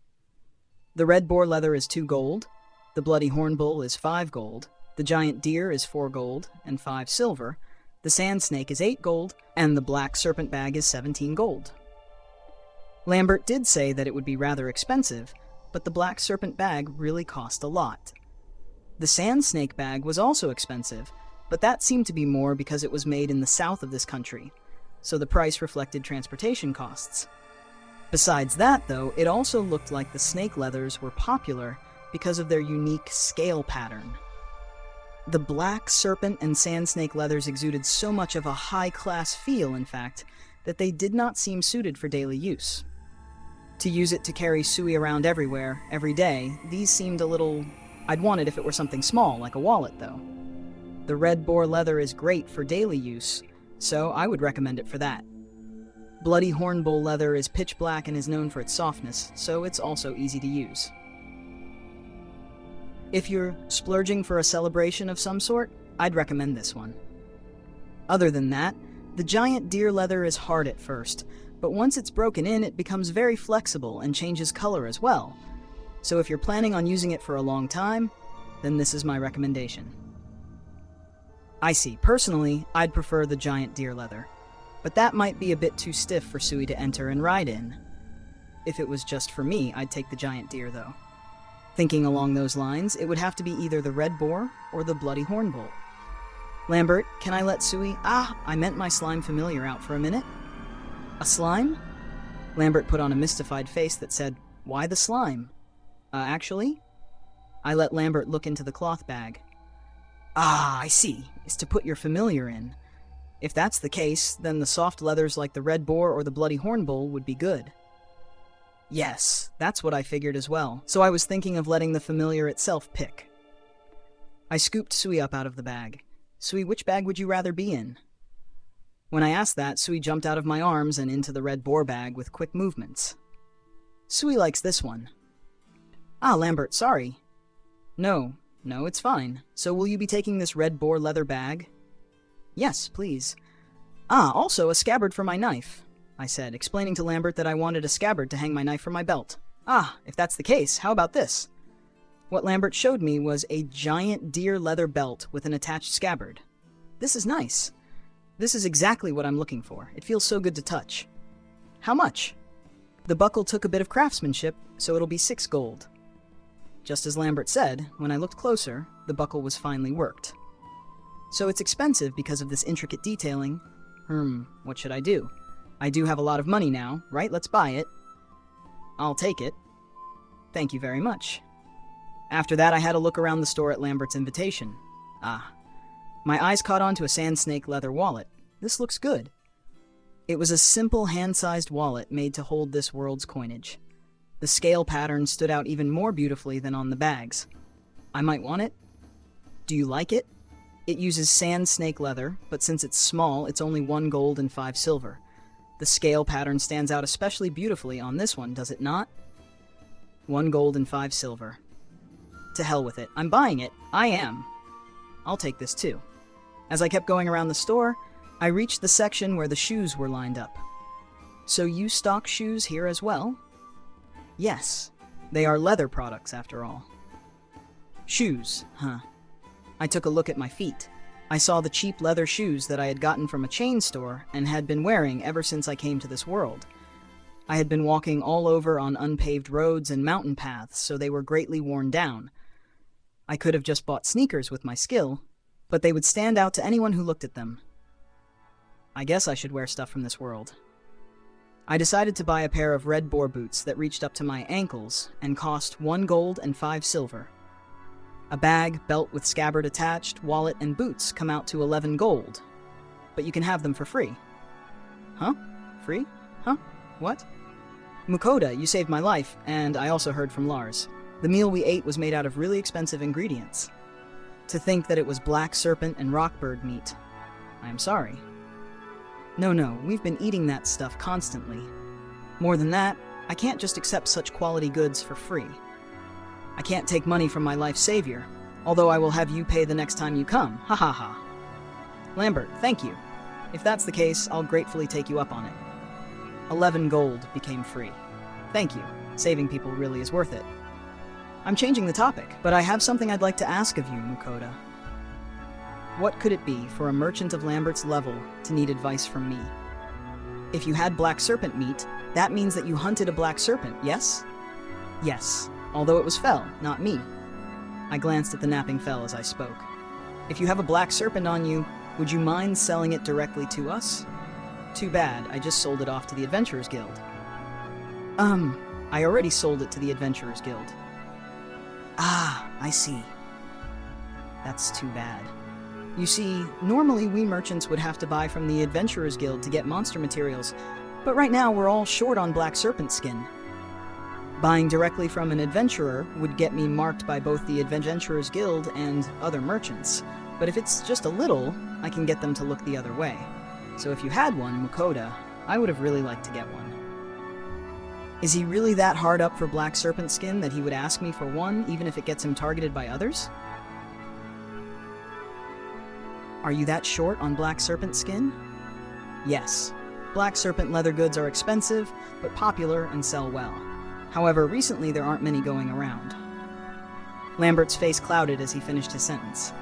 The red boar leather is 2 gold, the bloody horn bull is 5 gold, the giant deer is 4 gold and 5 silver, the sand snake is 8 gold, and the black serpent bag is 17 gold. Lambert did say that it would be rather expensive, but the black serpent bag really cost a lot. The sand snake bag was also expensive, but that seemed to be more because it was made in the south of this country, so the price reflected transportation costs. Besides that, though, it also looked like the snake leathers were popular because of their unique scale pattern. The black serpent and sand snake leathers exuded so much of a high-class feel, in fact, that they did not seem suited for daily use. To use it to carry Sui around everywhere, every day, these seemed a little... I'd want it if it were something small, like a wallet, though. The red boar leather is great for daily use, so I would recommend it for that. Bloody hornbull leather is pitch black and is known for its softness, so it's also easy to use. If you're splurging for a celebration of some sort, I'd recommend this one. Other than that, the giant deer leather is hard at first, but once it's broken in, it becomes very flexible and changes color as well. So if you're planning on using it for a long time, then this is my recommendation. I see. Personally, I'd prefer the giant deer leather, but that might be a bit too stiff for Sui to enter and ride in. If it was just for me, I'd take the giant deer though. Thinking along those lines, it would have to be either the red boar or the bloody hornbull. Lambert, can I let Sui— I meant my slime familiar out for a minute. A slime? Lambert put on a mystified face that said, "Why the slime?" Actually? I let Lambert look into the cloth bag. I see. It's to put your familiar in. If that's the case, then the soft leathers like the red boar or the bloody hornbull would be good. Yes, that's what I figured as well, so I was thinking of letting the familiar itself pick. I scooped Sui up out of the bag. Sui, which bag would you rather be in? When I asked that, Sui jumped out of my arms and into the red boar bag with quick movements. Sui likes this one. Lambert, sorry. No, it's fine. So will you be taking this red boar leather bag? Yes, please. Also a scabbard for my knife, I said, explaining to Lambert that I wanted a scabbard to hang my knife from my belt. If that's the case, how about this? What Lambert showed me was a giant deer leather belt with an attached scabbard. This is nice. This is exactly what I'm looking for. It feels so good to touch. How much? The buckle took a bit of craftsmanship, so it'll be 6 gold. Just as Lambert said, when I looked closer, the buckle was finely worked. So it's expensive because of this intricate detailing. What should I do? I do have a lot of money now, right? Let's buy it. I'll take it. Thank you very much. After that, I had a look around the store at Lambert's invitation. My eyes caught on to a sand snake leather wallet. This looks good. It was a simple hand-sized wallet made to hold this world's coinage. The scale pattern stood out even more beautifully than on the bags. I might want it. Do you like it? It uses sand snake leather, but since it's small, it's only 1 gold and 5 silver. The scale pattern stands out especially beautifully on this one, does it not? 1 gold and 5 silver. To hell with it. I'm buying it. I am. I'll take this too. As I kept going around the store, I reached the section where the shoes were lined up. So you stock shoes here as well? Yes. They are leather products after all. Shoes, huh? I took a look at my feet. I saw the cheap leather shoes that I had gotten from a chain store and had been wearing ever since I came to this world. I had been walking all over on unpaved roads and mountain paths, so they were greatly worn down. I could have just bought sneakers with my skill, but they would stand out to anyone who looked at them. I guess I should wear stuff from this world. I decided to buy a pair of red boar boots that reached up to my ankles and cost 1 gold and 5 silver. A bag, belt with scabbard attached, wallet, and boots come out to 11 gold. But you can have them for free. Huh? Free? Huh? What? Mukohda, you saved my life, and I also heard from Lars. The meal we ate was made out of really expensive ingredients. To think that it was black serpent and rockbird meat. I am sorry. No, we've been eating that stuff constantly. More than that, I can't just accept such quality goods for free. I can't take money from my life savior, although I will have you pay the next time you come. Ha ha ha. Lambert, thank you. If that's the case, I'll gratefully take you up on it. 11 gold became free. Thank you. Saving people really is worth it. I'm changing the topic, but I have something I'd like to ask of you, Mukohda. What could it be for a merchant of Lambert's level to need advice from me? If you had black serpent meat, that means that you hunted a black serpent, yes? Yes, although it was Fel, not me. I glanced at the napping Fel as I spoke. If you have a black serpent on you, would you mind selling it directly to us? Too bad, I just sold it off to the Adventurers Guild. I already sold it to the Adventurers Guild. I see. That's too bad. You see, normally we merchants would have to buy from the Adventurers Guild to get monster materials, but right now we're all short on black serpent skin. Buying directly from an adventurer would get me marked by both the Adventurers Guild and other merchants, but if it's just a little, I can get them to look the other way. So if you had one, Mukohda, I would have really liked to get one. Is he really that hard up for black serpent skin that he would ask me for one, even if it gets him targeted by others? Are you that short on black serpent skin? Yes. Black serpent leather goods are expensive, but popular and sell well. However, recently there aren't many going around. Lambert's face clouded as he finished his sentence.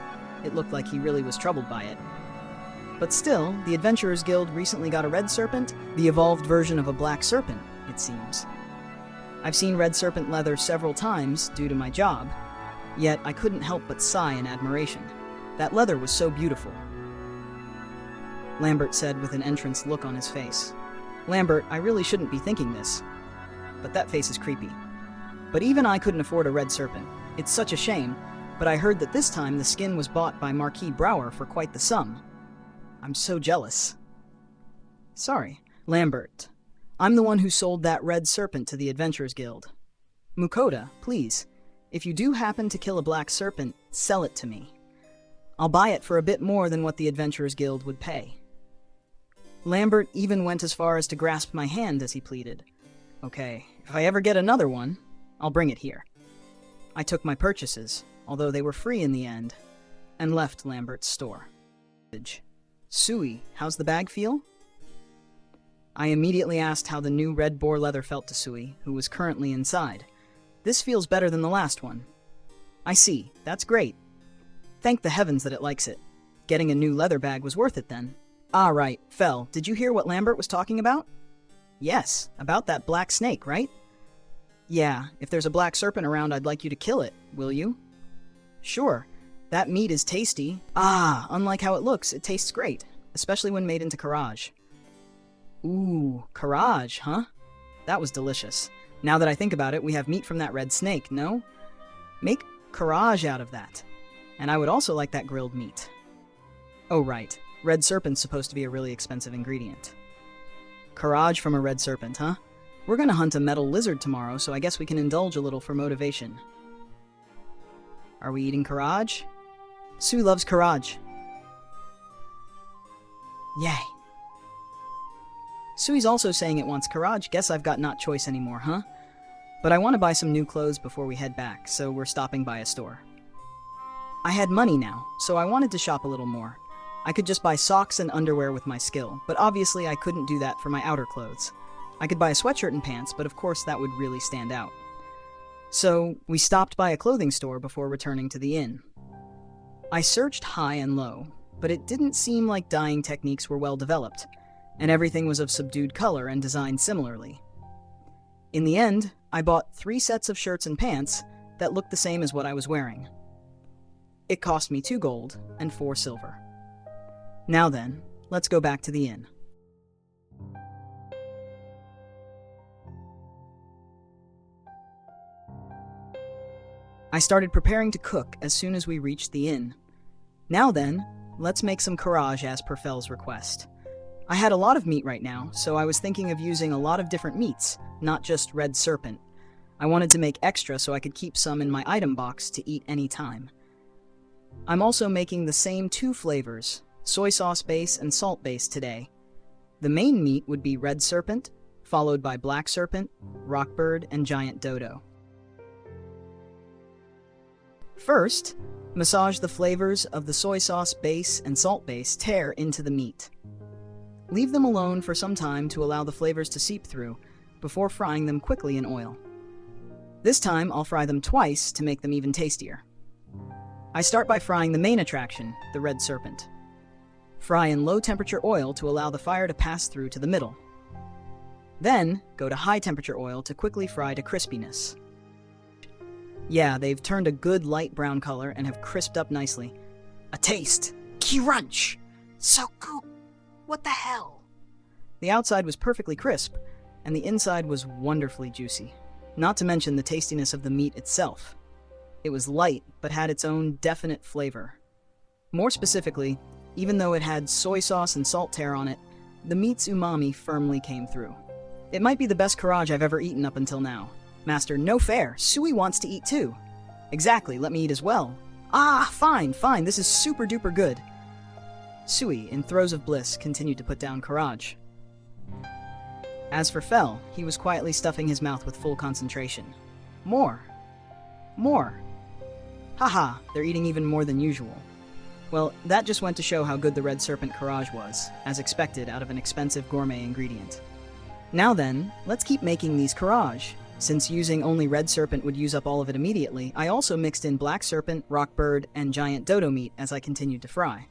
It looked like he really was troubled by it. But still, the Adventurers Guild recently got a red serpent, the evolved version of a black serpent, it seems. I've seen red serpent leather several times due to my job, yet I couldn't help but sigh in admiration. That leather was so beautiful. Lambert said with an entranced look on his face. Lambert, I really shouldn't be thinking this, but that face is creepy. But even I couldn't afford a red serpent. It's such a shame, but I heard that this time the skin was bought by Marquis Brower for quite the sum. I'm so jealous. Sorry, Lambert. I'm the one who sold that red serpent to the Adventurers Guild. Mukohda, please, if you do happen to kill a black serpent, sell it to me. I'll buy it for a bit more than what the Adventurers Guild would pay. Lambert even went as far as to grasp my hand as he pleaded. Okay, if I ever get another one, I'll bring it here. I took my purchases, although they were free in the end, and left Lambert's store. Sui, how's the bag feel? I immediately asked how the new red boar leather felt to Sui, who was currently inside. This feels better than the last one. I see, that's great. Thank the heavens that it likes it. Getting a new leather bag was worth it then. Ah, right, Fel, did you hear what Lambert was talking about? Yes, about that black snake, right? Yeah, if there's a black serpent around, I'd like you to kill it, will you? Sure. That meat is tasty. Ah, unlike how it looks, it tastes great, especially when made into karaage. Ooh, karaage, huh? That was delicious. Now that I think about it, we have meat from that red snake, no? Make karaage out of that. And I would also like that grilled meat. Oh, right. Red serpent's supposed to be a really expensive ingredient. Karaage from a red serpent, huh? We're gonna hunt a metal lizard tomorrow, so I guess we can indulge a little for motivation. Are we eating karaage? Sue loves karaage. Yay. Sui's also saying it wants karaage. Guess I've got not choice anymore, huh? But I want to buy some new clothes before we head back, so we're stopping by a store. I had money now, so I wanted to shop a little more. I could just buy socks and underwear with my skill, but obviously I couldn't do that for my outer clothes. I could buy a sweatshirt and pants, but of course that would really stand out. So we stopped by a clothing store before returning to the inn. I searched high and low, but it didn't seem like dyeing techniques were well developed, and everything was of subdued color and designed similarly. In the end, I bought 3 sets of shirts and pants that looked the same as what I was wearing. It cost me 2 gold and 4 silver. Now then, let's go back to the inn. I started preparing to cook as soon as we reached the inn. Now then, let's make some karaage as per Fel's request. I had a lot of meat right now, so I was thinking of using a lot of different meats, not just red serpent. I wanted to make extra so I could keep some in my item box to eat any time. I'm also making the same 2 flavors, soy sauce base and salt base today. The main meat would be red serpent, followed by black serpent, rockbird, and giant dodo. First, massage the flavors of the soy sauce base and salt base tear into the meat. Leave them alone for some time to allow the flavors to seep through, before frying them quickly in oil. This time, I'll fry them twice to make them even tastier. I start by frying the main attraction, the red serpent. Fry in low-temperature oil to allow the fire to pass through to the middle. Then, go to high-temperature oil to quickly fry to crispiness. Yeah, they've turned a good light brown color and have crisped up nicely. A taste! Crunch! So good! What the hell? The outside was perfectly crisp, and the inside was wonderfully juicy. Not to mention the tastiness of the meat itself. It was light, but had its own definite flavor. More specifically, even though it had soy sauce and salt tear on it, the meat's umami firmly came through. It might be the best karaage I've ever eaten up until now. Master, no fair. Sui wants to eat too. Exactly, let me eat as well. Ah, fine, this is super duper good. Sui, in throes of bliss, continued to put down karaage. As for Fel, he was quietly stuffing his mouth with full concentration. More. More. Haha, they're eating even more than usual. Well, that just went to show how good the red serpent karaage was, as expected out of an expensive gourmet ingredient. Now then, let's keep making these karaage. Since using only red serpent would use up all of it immediately, I also mixed in black serpent, rock bird, and giant dodo meat as I continued to fry.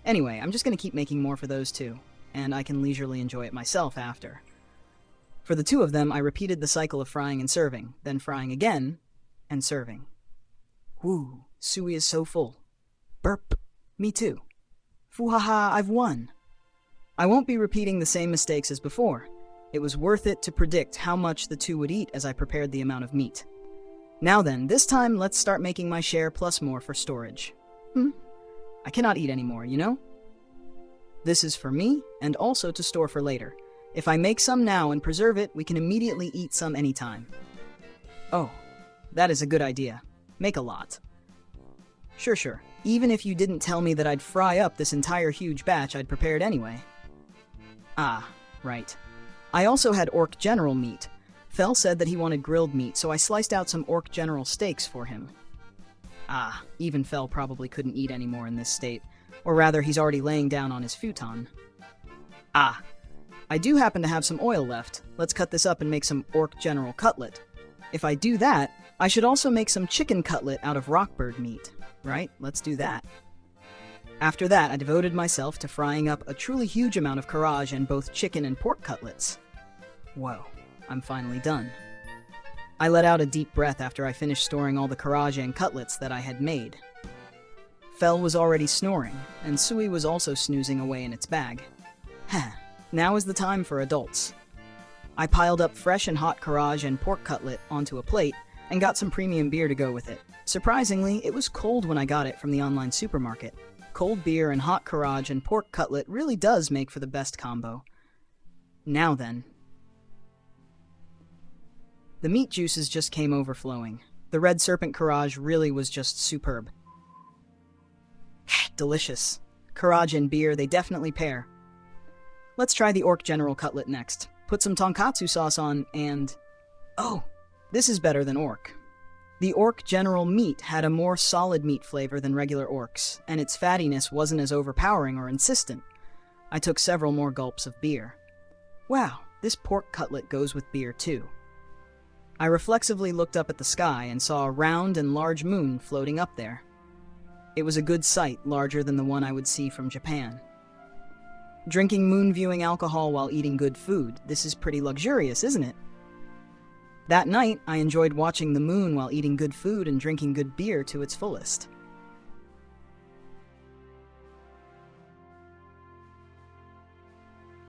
Anyway, I'm just going to keep making more for those two, and I can leisurely enjoy it myself after. For the two of them, I repeated the cycle of frying and serving, then frying again, and serving. Woo, Sui is so full. Burp. Me too. Fuhaha, I've won. I won't be repeating the same mistakes as before. It was worth it to predict how much the two would eat as I prepared the amount of meat. Now then, this time let's start making my share plus more for storage. I cannot eat anymore, you know? This is for me, and also to store for later. If I make some now and preserve it, we can immediately eat some anytime. Oh, that is a good idea. Make a lot. Sure. Even if you didn't tell me that I'd fry up this entire huge batch I'd prepared anyway. Ah, right. I also had Orc General meat. Fel said that he wanted grilled meat, so I sliced out some Orc General steaks for him. Ah, even Fel probably couldn't eat anymore in this state. Or rather, he's already laying down on his futon. Ah, I do happen to have some oil left. Let's cut this up and make some Orc General cutlet. If I do that, I should also make some chicken cutlet out of rockbird meat. Right? Let's do that. After that, I devoted myself to frying up a truly huge amount of karaage and both chicken and pork cutlets. Whoa, I'm finally done. I let out a deep breath after I finished storing all the karaage and cutlets that I had made. Fel was already snoring, and Sui was also snoozing away in its bag. Now is the time for adults. I piled up fresh and hot karaage and pork cutlet onto a plate and got some premium beer to go with it. Surprisingly, it was cold when I got it from the online supermarket. Cold beer and hot karaage and pork cutlet really does make for the best combo. Now then. The meat juices just came overflowing. The red serpent karaage really was just superb. Delicious. Karaage and beer, they definitely pair. Let's try the Orc General cutlet next. Put some tonkatsu sauce on and... Oh, this is better than Orc. The Orc General meat had a more solid meat flavor than regular Orcs, and its fattiness wasn't as overpowering or insistent. I took several more gulps of beer. Wow, this pork cutlet goes with beer too. I reflexively looked up at the sky and saw a round and large moon floating up there. It was a good sight, larger than the one I would see from Japan. Drinking moon-viewing alcohol while eating good food, this is pretty luxurious, isn't it? That night, I enjoyed watching the moon while eating good food and drinking good beer to its fullest.